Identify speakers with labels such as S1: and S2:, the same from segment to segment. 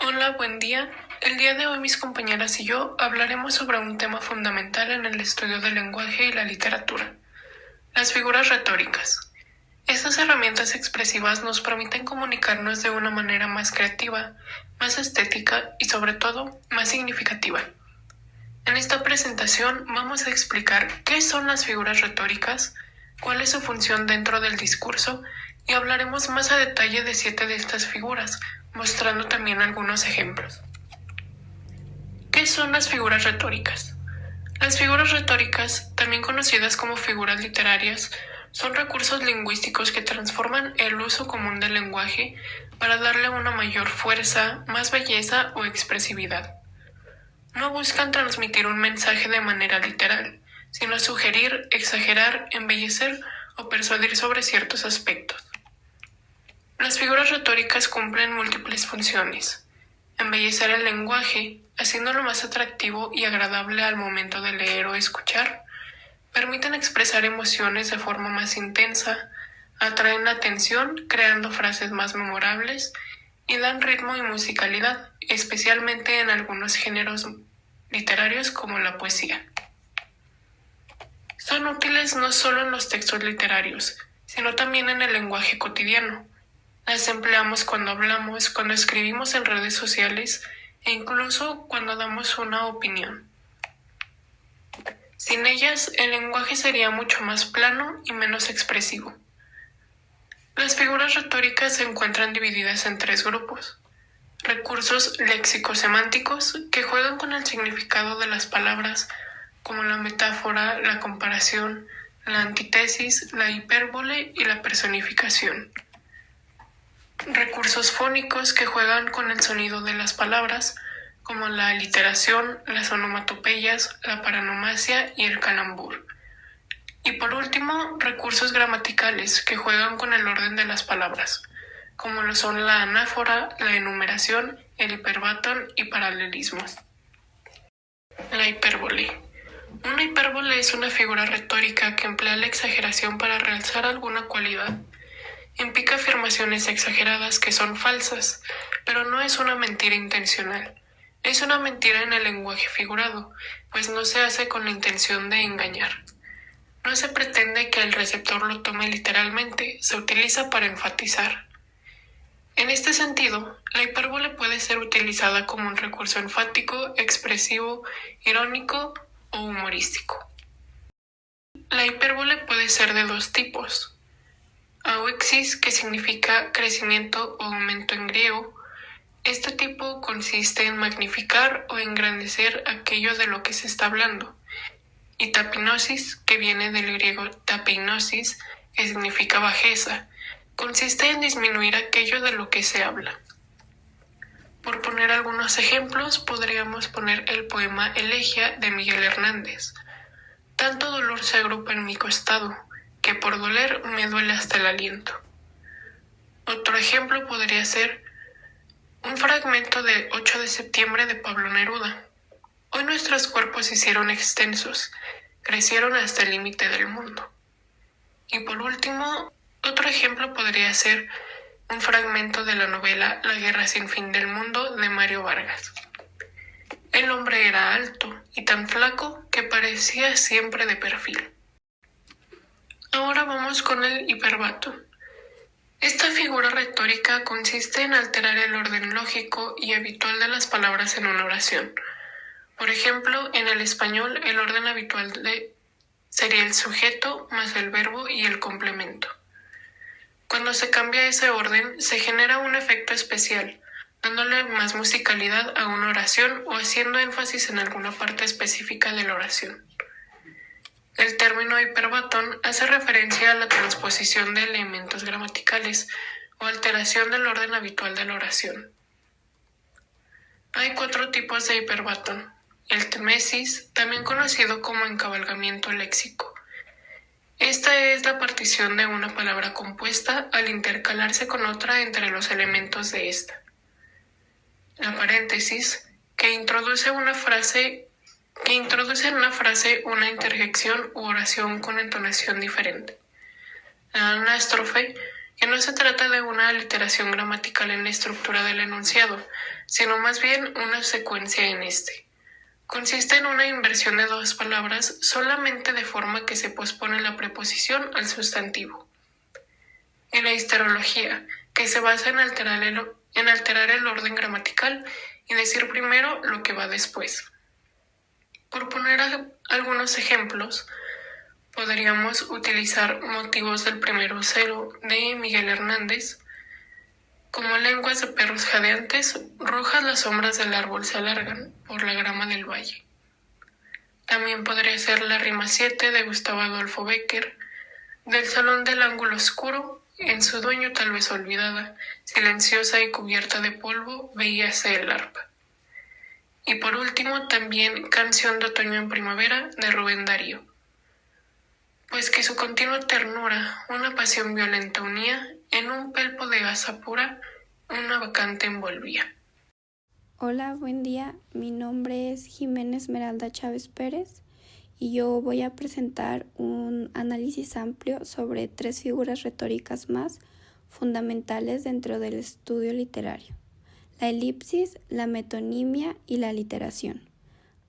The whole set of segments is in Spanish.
S1: Hola, buen día. El día de hoy mis compañeras y yo hablaremos sobre un tema fundamental en el estudio del lenguaje y la literatura: las figuras retóricas. Estas herramientas expresivas nos permiten comunicarnos de una manera más creativa, más estética y sobre todo más significativa. En esta presentación vamos a explicar qué son las figuras retóricas, cuál es su función dentro del discurso y hablaremos más a detalle de 7 de estas figuras, mostrando también algunos ejemplos. ¿Qué son las figuras retóricas? Las figuras retóricas, también conocidas como figuras literarias, son recursos lingüísticos que transforman el uso común del lenguaje para darle una mayor fuerza, más belleza o expresividad. No buscan transmitir un mensaje de manera literal, sino sugerir, exagerar, embellecer o persuadir sobre ciertos aspectos. Las figuras retóricas cumplen múltiples funciones: embellecer el lenguaje, haciéndolo más atractivo y agradable al momento de leer o escuchar; permiten expresar emociones de forma más intensa; atraen la atención, creando frases más memorables; y dan ritmo y musicalidad, especialmente en algunos géneros literarios como la poesía. Son útiles no solo en los textos literarios, sino también en el lenguaje cotidiano. Las empleamos cuando hablamos, cuando escribimos en redes sociales e incluso cuando damos una opinión. Sin ellas, el lenguaje sería mucho más plano y menos expresivo. Las figuras retóricas se encuentran divididas en 3 grupos: recursos léxico-semánticos, que juegan con el significado de las palabras, como la metáfora, la comparación, la antítesis, la hipérbole y la personificación; recursos fónicos, que juegan con el sonido de las palabras, como la aliteración, las onomatopeyas, la paronomasia y el calambur; y por último, recursos gramaticales, que juegan con el orden de las palabras, como lo son la anáfora, la enumeración, el hiperbatón y paralelismos. La hipérbole. Una hipérbole es una figura retórica que emplea la exageración para realzar alguna cualidad. Implica afirmaciones exageradas que son falsas, pero no es una mentira intencional. Es una mentira en el lenguaje figurado, pues no se hace con la intención de engañar. No se pretende que el receptor lo tome literalmente, se utiliza para enfatizar. En este sentido, la hipérbole puede ser utilizada como un recurso enfático, expresivo, irónico o humorístico. La hipérbole puede ser de 2 tipos: auexis, que significa crecimiento o aumento en griego. Este tipo consiste en magnificar o engrandecer aquello de lo que se está hablando; y tapinosis, que viene del griego tapeinosis, que significa bajeza, consiste en disminuir aquello de lo que se habla. Por poner algunos ejemplos, podríamos poner el poema Elegia de Miguel Hernández: tanto dolor se agrupa en mi costado, que por doler me duele hasta el aliento. Otro ejemplo podría ser un fragmento de 8 de septiembre de Pablo Neruda: hoy nuestros cuerpos se hicieron extensos, crecieron hasta el límite del mundo. Y por último, otro ejemplo podría ser un fragmento de la novela La guerra sin fin del mundo de Mario Vargas: el hombre era alto y tan flaco que parecía siempre de perfil. Ahora vamos con el hiperbatón. Esta figura retórica consiste en alterar el orden lógico y habitual de las palabras en una oración. Por ejemplo, en el español el orden habitual sería el sujeto más el verbo y el complemento. Cuando se cambia ese orden, se genera un efecto especial, dándole más musicalidad a una oración o haciendo énfasis en alguna parte específica de la oración. El término hiperbatón hace referencia a la transposición de elementos gramaticales o alteración del orden habitual de la oración. Hay 4 tipos de hiperbatón: el temesis, también conocido como encabalgamiento léxico. Esta es la partición de una palabra compuesta al intercalarse con otra entre los elementos de esta. La paréntesis, que introduce en una frase una interjección u oración con entonación diferente. La anástrofe, que no se trata de una aliteración gramatical en la estructura del enunciado, sino más bien una secuencia en este. Consiste en una inversión de dos palabras solamente de forma que se pospone la preposición al sustantivo. Y la histerología, que se basa en alterar el orden gramatical y decir primero lo que va después. Por poner algunos ejemplos, podríamos utilizar Motivos del primero cero de Miguel Hernández. Como lenguas de perros jadeantes, rojas las sombras del árbol se alargan por la grama del valle. También podría ser la rima 7 de Gustavo Adolfo Bécquer. Del salón del ángulo oscuro, en su dueño tal vez olvidada, silenciosa y cubierta de polvo, veíase el arpa. Y por último, también Canción de otoño en primavera de Rubén Darío. Pues que su continua ternura, una pasión violenta unía, en un pelpo de gasa pura, una vacante envolvía.
S2: Hola, buen día. Mi nombre es Jimena Esmeralda Chávez Pérez y yo voy a presentar un análisis amplio sobre 3 figuras retóricas más fundamentales dentro del estudio literario: la elipsis, la metonimia y la aliteración.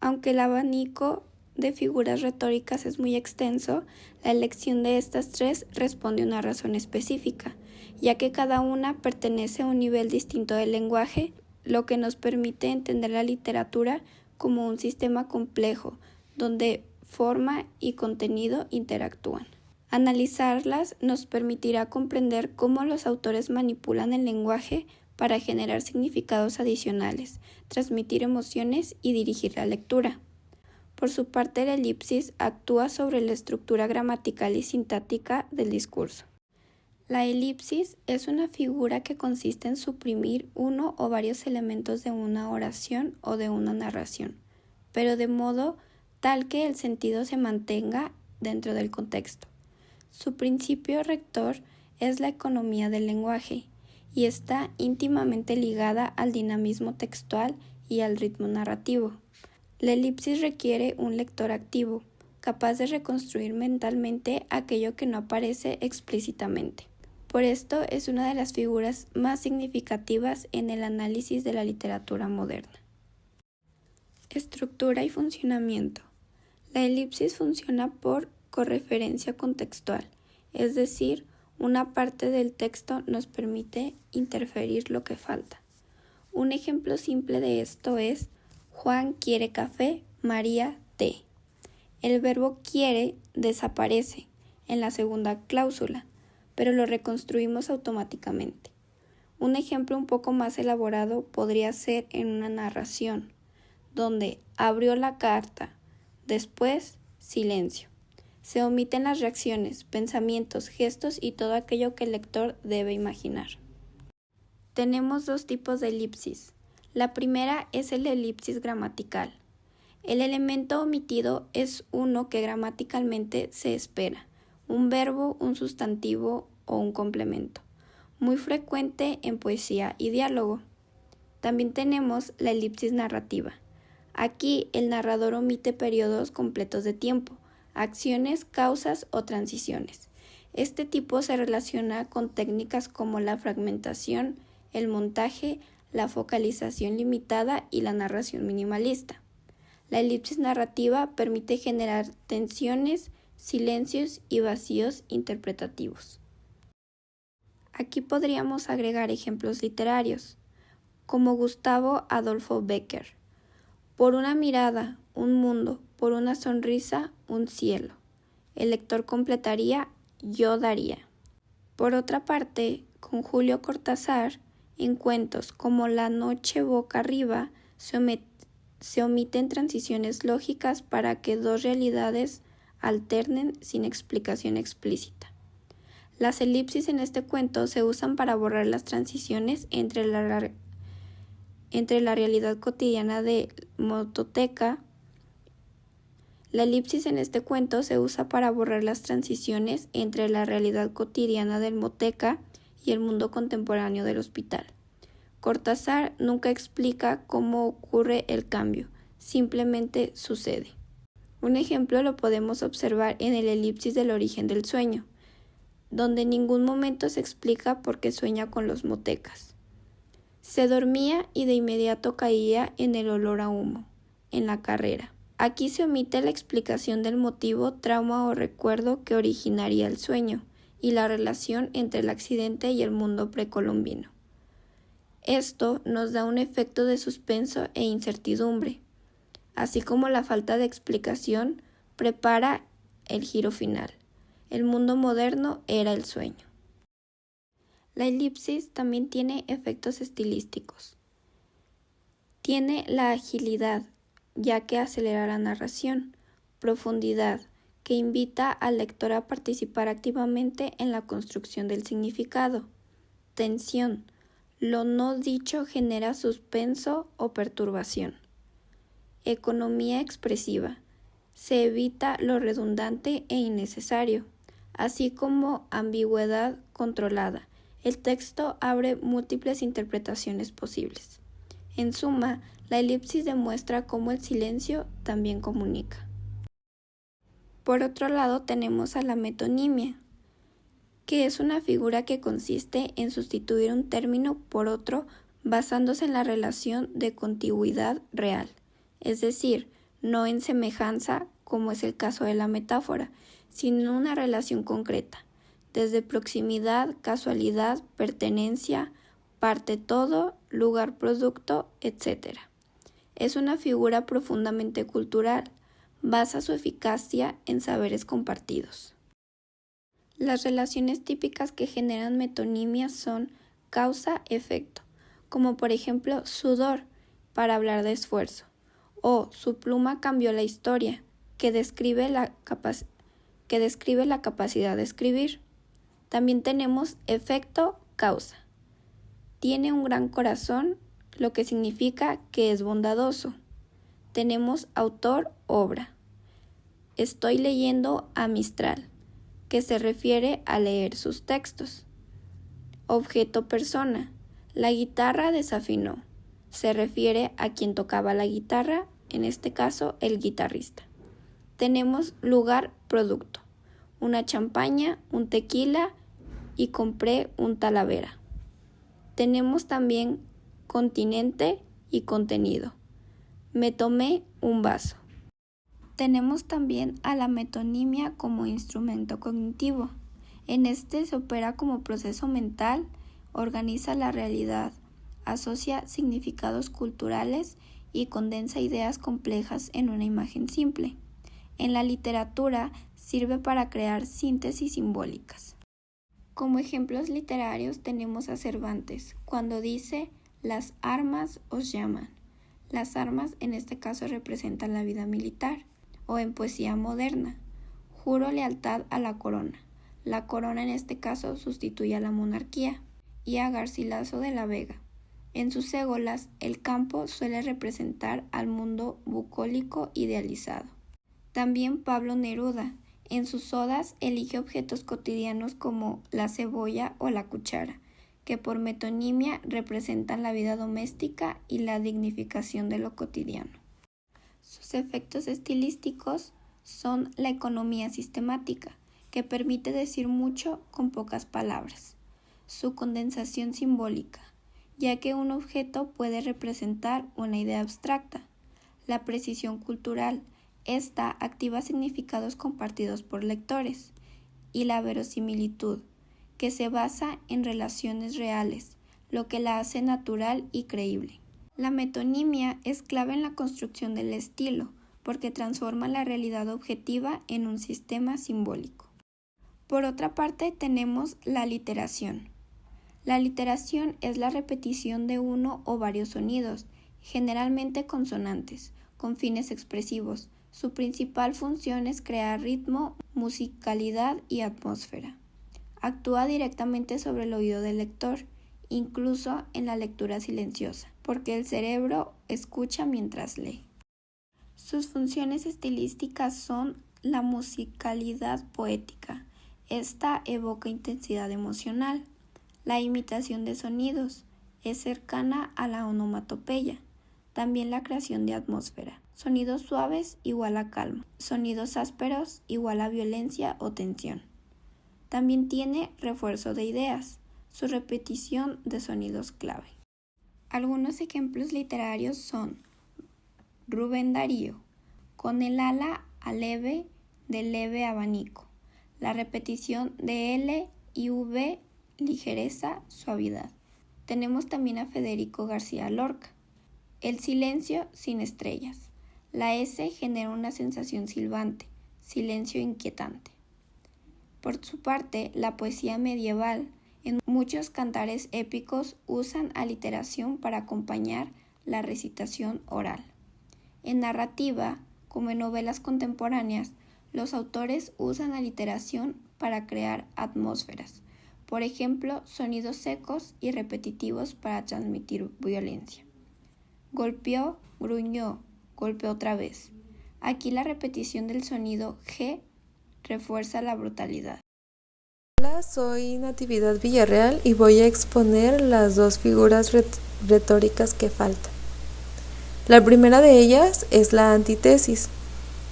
S2: Aunque el abanico de figuras retóricas es muy extenso, la elección de estas 3 responde a una razón específica, ya que cada una pertenece a un nivel distinto del lenguaje, lo que nos permite entender la literatura como un sistema complejo, donde forma y contenido interactúan. Analizarlas nos permitirá comprender cómo los autores manipulan el lenguaje para generar significados adicionales, transmitir emociones y dirigir la lectura. Por su parte, la elipsis actúa sobre la estructura gramatical y sintáctica del discurso. La elipsis es una figura que consiste en suprimir uno o varios elementos de una oración o de una narración, pero de modo tal que el sentido se mantenga dentro del contexto. Su principio rector es la economía del lenguaje y está íntimamente ligada al dinamismo textual y al ritmo narrativo. La elipsis requiere un lector activo, capaz de reconstruir mentalmente aquello que no aparece explícitamente. Por esto es una de las figuras más significativas en el análisis de la literatura moderna. Estructura y funcionamiento. La elipsis funciona por correferencia contextual, es decir, una parte del texto nos permite interferir lo que falta. Un ejemplo simple de esto es: Juan quiere café, María té. El verbo quiere desaparece en la segunda cláusula, pero lo reconstruimos automáticamente. Un ejemplo un poco más elaborado podría ser en una narración, donde abrió la carta, después silencio. Se omiten las reacciones, pensamientos, gestos y todo aquello que el lector debe imaginar. Tenemos 2 tipos de elipsis. La primera es el elipsis gramatical. El elemento omitido es uno que gramaticalmente se espera: un verbo, un sustantivo o un complemento, muy frecuente en poesía y diálogo. También tenemos la elipsis narrativa. Aquí el narrador omite periodos completos de tiempo, acciones, causas o transiciones. Este tipo se relaciona con técnicas como la fragmentación, el montaje, la focalización limitada y la narración minimalista. La elipsis narrativa permite generar tensiones, silencios y vacíos interpretativos. Aquí podríamos agregar ejemplos literarios, como Gustavo Adolfo Bécquer. Por una mirada, un mundo; por una sonrisa, un cielo. El lector completaría: yo daría. Por otra parte, con Julio Cortázar, en cuentos como La noche boca arriba, se omiten transiciones lógicas para que 2 realidades alternen sin explicación explícita. Las elipsis en este cuento se usan para borrar las transiciones entre la realidad cotidiana de Mototeca. La elipsis en este cuento se usa para borrar las transiciones entre la realidad cotidiana del Moteca y el mundo contemporáneo del hospital. Cortázar nunca explica cómo ocurre el cambio, simplemente sucede. Un ejemplo lo podemos observar en el elipsis del origen del sueño. donde en ningún momento se explica por qué sueña con los motecas. Se dormía y de inmediato caía en el olor a humo, en la carrera. Aquí se omite la explicación del motivo, trauma o recuerdo que originaría el sueño y la relación entre el accidente y el mundo precolombino. Esto nos da un efecto de suspenso e incertidumbre, así como la falta de explicación prepara el giro final. El mundo moderno era el sueño. La elipsis también tiene efectos estilísticos. Tiene la agilidad, ya que acelera la narración, profundidad, que invita al lector a participar activamente en la construcción del significado, tensión, lo no dicho genera suspenso o perturbación. Economía expresiva, se evita lo redundante e innecesario, así como ambigüedad controlada. El texto abre múltiples interpretaciones posibles. En suma, la elipsis demuestra cómo el silencio también comunica. Por otro lado tenemos a la metonimia, que es una figura que consiste en sustituir un término por otro basándose en la relación de contigüidad real, es decir, no en semejanza como es el caso de la metáfora, sino en una relación concreta, desde proximidad, casualidad, pertenencia, parte todo, lugar producto, etc. Es una figura profundamente cultural, basa su eficacia en saberes compartidos. Las relaciones típicas que generan metonimia son causa-efecto, como por ejemplo sudor, para hablar de esfuerzo, o su pluma cambió la historia, que describe la capacidad de escribir. También tenemos efecto-causa. Tiene un gran corazón, lo que significa que es bondadoso. Tenemos autor-obra. Estoy leyendo a Mistral, que se refiere a leer sus textos. Objeto-persona. La guitarra desafinó. Se refiere a quien tocaba la guitarra, en este caso el guitarrista. Tenemos lugar-producto. Una champaña, un tequila y compré un Talavera. Tenemos también continente y contenido. Me tomé un vaso. Tenemos también a la metonimia como instrumento cognitivo. En este se opera como proceso mental, organiza la realidad, asocia significados culturales y condensa ideas complejas en una imagen simple. En la literatura sirve para crear síntesis simbólicas. Como ejemplos literarios tenemos a Cervantes, cuando dice «las armas os llaman». Las armas en este caso representan la vida militar. O en poesía moderna, juro lealtad a la corona. La corona en este caso sustituye a la monarquía. Y a Garcilaso de la Vega. En sus égolas, el campo suele representar al mundo bucólico idealizado. También Pablo Neruda, en sus odas, elige objetos cotidianos como la cebolla o la cuchara, que por metonimia representan la vida doméstica y la dignificación de lo cotidiano. Sus efectos estilísticos son la economía sistemática, que permite decir mucho con pocas palabras. Su condensación simbólica, ya que un objeto puede representar una idea abstracta. La precisión cultural, esta activa significados compartidos por lectores. Y la verosimilitud, que se basa en relaciones reales, lo que la hace natural y creíble. La metonimia es clave en la construcción del estilo, porque transforma la realidad objetiva en un sistema simbólico. Por otra parte, tenemos la literación. La literación es la repetición de uno o varios sonidos, generalmente consonantes, con fines expresivos. Su principal función es crear ritmo, musicalidad y atmósfera. Actúa directamente sobre el oído del lector, incluso en la lectura silenciosa, porque el cerebro escucha mientras lee. Sus funciones estilísticas son la musicalidad poética. Esta evoca intensidad emocional. La imitación de sonidos es cercana a la onomatopeya. También la creación de atmósfera. Sonidos suaves igual a calma. Sonidos ásperos igual a violencia o tensión. También tiene refuerzo de ideas, su repetición de sonidos clave. Algunos ejemplos literarios son Rubén Darío, con el ala aleve de leve abanico, la repetición de L y V, ligereza, suavidad. Tenemos también a Federico García Lorca, el silencio sin estrellas. La S genera una sensación silbante, silencio inquietante. Por su parte, la poesía medieval, en muchos cantares épicos usan aliteración para acompañar la recitación oral. En narrativa, como en novelas contemporáneas, los autores usan aliteración para crear atmósferas, por ejemplo, sonidos secos y repetitivos para transmitir violencia. Golpeó, gruñó, golpeó otra vez. Aquí la repetición del sonido G refuerza la brutalidad.
S3: Hola, soy Natividad Villarreal y voy a exponer las dos figuras retóricas que faltan. La primera de ellas es la antítesis,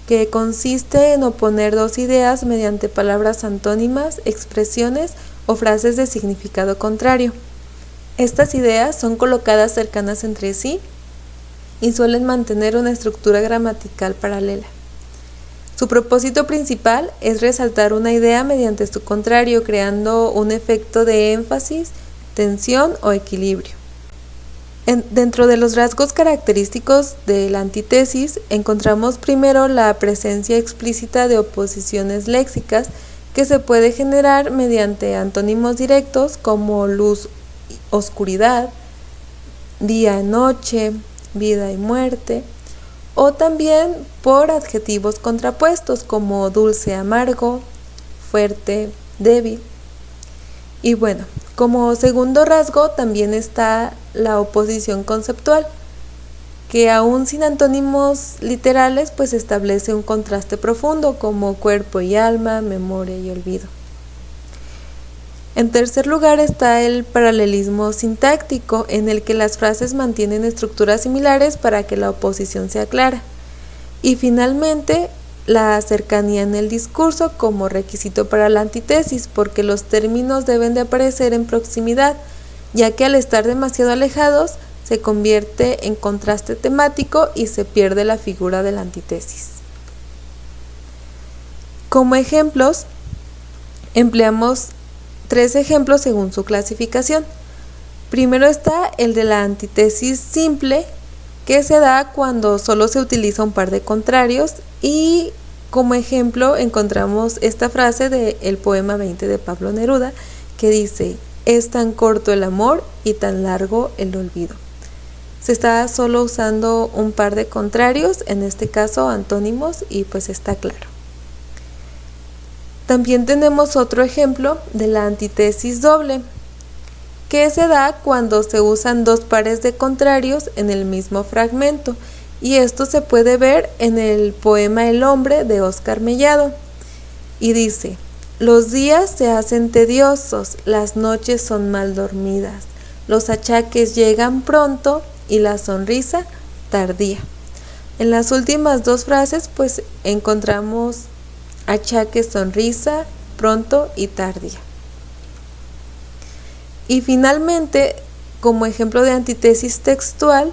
S3: que consiste en oponer dos ideas mediante palabras antónimas, expresiones o frases de significado contrario. Estas ideas son colocadas cercanas entre sí y suelen mantener una estructura gramatical paralela. Su propósito principal es resaltar una idea mediante su contrario, creando un efecto de énfasis, tensión o equilibrio. Dentro de los rasgos característicos de la antítesis encontramos primero la presencia explícita de oposiciones léxicas que se puede generar mediante antónimos directos como luz, oscuridad, día, noche, vida y muerte, o también por adjetivos contrapuestos como dulce, amargo, fuerte, débil. Y bueno, como segundo rasgo también está la oposición conceptual, que aún sin antónimos literales pues establece un contraste profundo como cuerpo y alma, memoria y olvido. En tercer lugar está el paralelismo sintáctico, en el que las frases mantienen estructuras similares para que la oposición sea clara. Y finalmente, la cercanía en el discurso como requisito para la antítesis, porque los términos deben de aparecer en proximidad, ya que al estar demasiado alejados se convierte en contraste temático y se pierde la figura de la antítesis. Como ejemplos, empleamos 3 ejemplos según su clasificación. Primero está el de la antítesis simple, que se da cuando solo se utiliza un par de contrarios, y como ejemplo encontramos esta frase del poema 20 de Pablo Neruda, que dice: es tan corto el amor y tan largo el olvido. Se está solo usando un par de contrarios, en este caso antónimos, y pues está claro. También tenemos otro ejemplo de la antítesis doble, que se da cuando se usan 2 pares de contrarios en el mismo fragmento, y esto se puede ver en el poema El hombre de Óscar Mellado, y dice: los días se hacen tediosos, las noches son mal dormidas, los achaques llegan pronto y la sonrisa tardía. En las últimas 2 frases pues encontramos achaque, sonrisa, pronto y tardía. Y finalmente, como ejemplo de antítesis textual,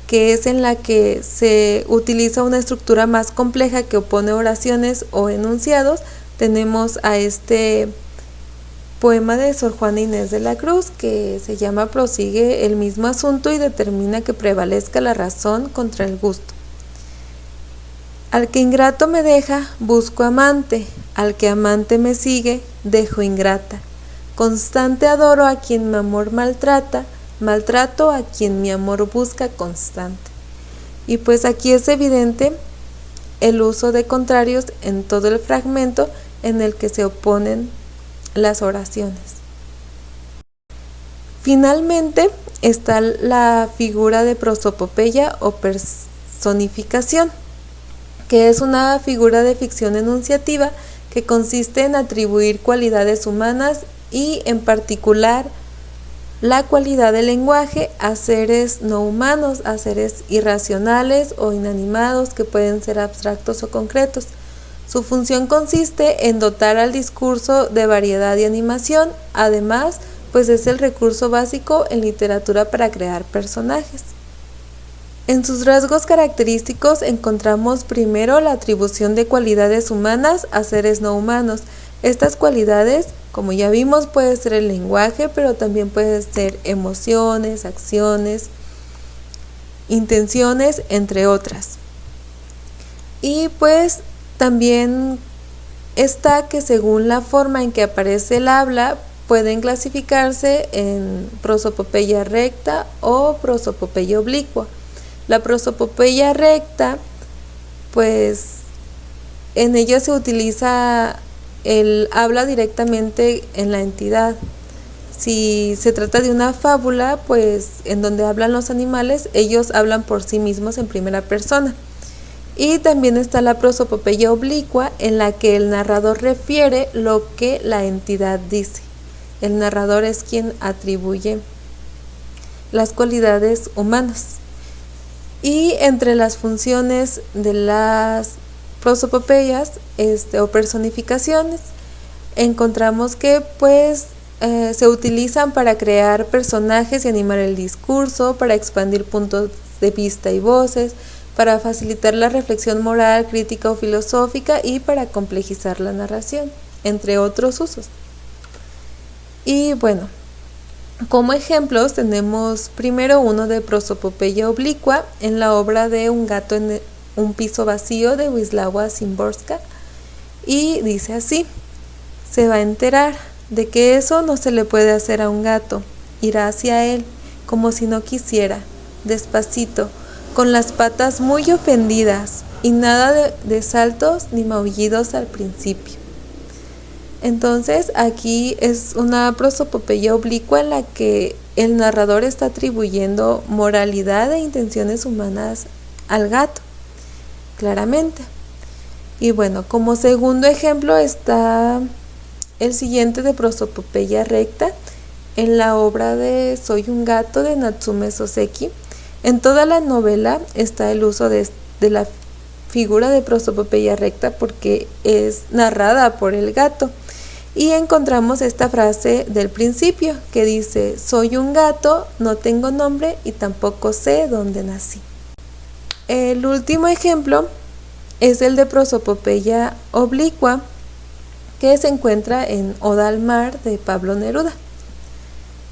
S3: que es en la que se utiliza una estructura más compleja que opone oraciones o enunciados, tenemos a este poema de Sor Juana Inés de la Cruz, que se llama Prosigue el mismo asunto y determina que prevalezca la razón contra el gusto. Al que ingrato me deja, busco amante, al que amante me sigue, dejo ingrata. Constante adoro a quien mi amor maltrata, maltrato a quien mi amor busca constante. Y pues aquí es evidente el uso de contrarios en todo el fragmento en el que se oponen las oraciones. Finalmente está la figura de prosopopeya o personificación, que es una figura de ficción enunciativa que consiste en atribuir cualidades humanas y en particular la cualidad del lenguaje a seres no humanos, a seres irracionales o inanimados que pueden ser abstractos o concretos. Su función consiste en dotar al discurso de variedad y animación, además, pues es el recurso básico en literatura para crear personajes. En sus rasgos característicos encontramos primero la atribución de cualidades humanas a seres no humanos. Estas cualidades, como ya vimos, puede ser el lenguaje, pero también puede ser emociones, acciones, intenciones, entre otras. Y pues también está que según la forma en que aparece el habla, pueden clasificarse en prosopopeya recta o prosopopeya oblicua. La prosopopeya recta, pues en ella se utiliza el habla directamente en la entidad. Si se trata de una fábula, pues en donde hablan los animales, ellos hablan por sí mismos en primera persona. Y también está la prosopopeya oblicua, en la que el narrador refiere lo que la entidad dice. El narrador es quien atribuye las cualidades humanas. Y entre las funciones de las prosopopeyas o personificaciones, encontramos que pues se utilizan para crear personajes y animar el discurso, para expandir puntos de vista y voces, para facilitar la reflexión moral, crítica o filosófica y para complejizar la narración, entre otros usos. Y bueno, como ejemplos tenemos primero uno de prosopopeya oblicua en la obra de Un gato en un piso vacío de Wisława Szymborska, y dice así: se va a enterar de que eso no se le puede hacer a un gato, irá hacia él como si no quisiera, despacito, con las patas muy ofendidas y nada de saltos ni maullidos al principio. Entonces aquí es una prosopopeya oblicua en la que el narrador está atribuyendo moralidad e intenciones humanas al gato, claramente. Y bueno, como segundo ejemplo está el siguiente de prosopopeya recta en la obra de Soy un gato de Natsume Soseki. En toda la novela está el uso de la figura de prosopopeya recta porque es narrada por el gato. Y encontramos esta frase del principio que dice: soy un gato, no tengo nombre y tampoco sé dónde nací. El último ejemplo es el de prosopopeya oblicua, que se encuentra en Oda al mar de Pablo Neruda.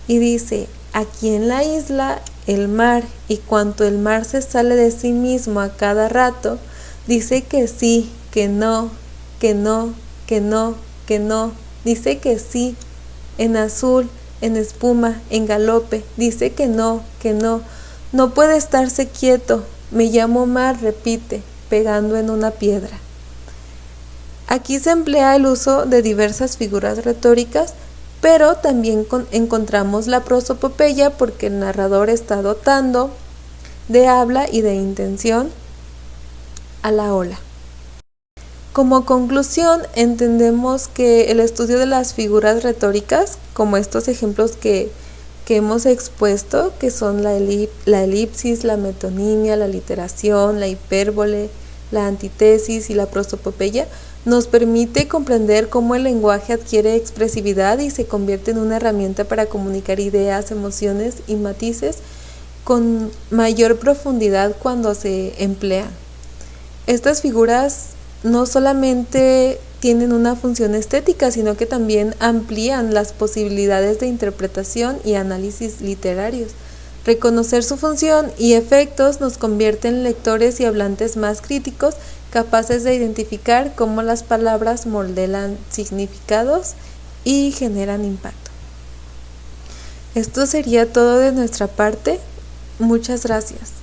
S3: Y dice: aquí en la isla, el mar, y cuanto el mar se sale de sí mismo a cada rato, dice que sí, que no, que no, que no, que no. Dice que sí, en azul, en espuma, en galope. Dice que no, no puede estarse quieto. Me llamo mar, repite, pegando en una piedra. Aquí se emplea el uso de diversas figuras retóricas, pero también encontramos la prosopopeya porque el narrador está dotando de habla y de intención a la ola. Como conclusión, entendemos que el estudio de las figuras retóricas, como estos ejemplos que hemos expuesto, que son la elipsis, la metonimia, la literación, la hipérbole, la antítesis y la prosopopeya, nos permite comprender cómo el lenguaje adquiere expresividad y se convierte en una herramienta para comunicar ideas, emociones y matices con mayor profundidad cuando se emplean. Estas figuras no solamente tienen una función estética, sino que también amplían las posibilidades de interpretación y análisis literarios. Reconocer su función y efectos nos convierte en lectores y hablantes más críticos, capaces de identificar cómo las palabras modelan significados y generan impacto. Esto sería todo de nuestra parte. Muchas gracias.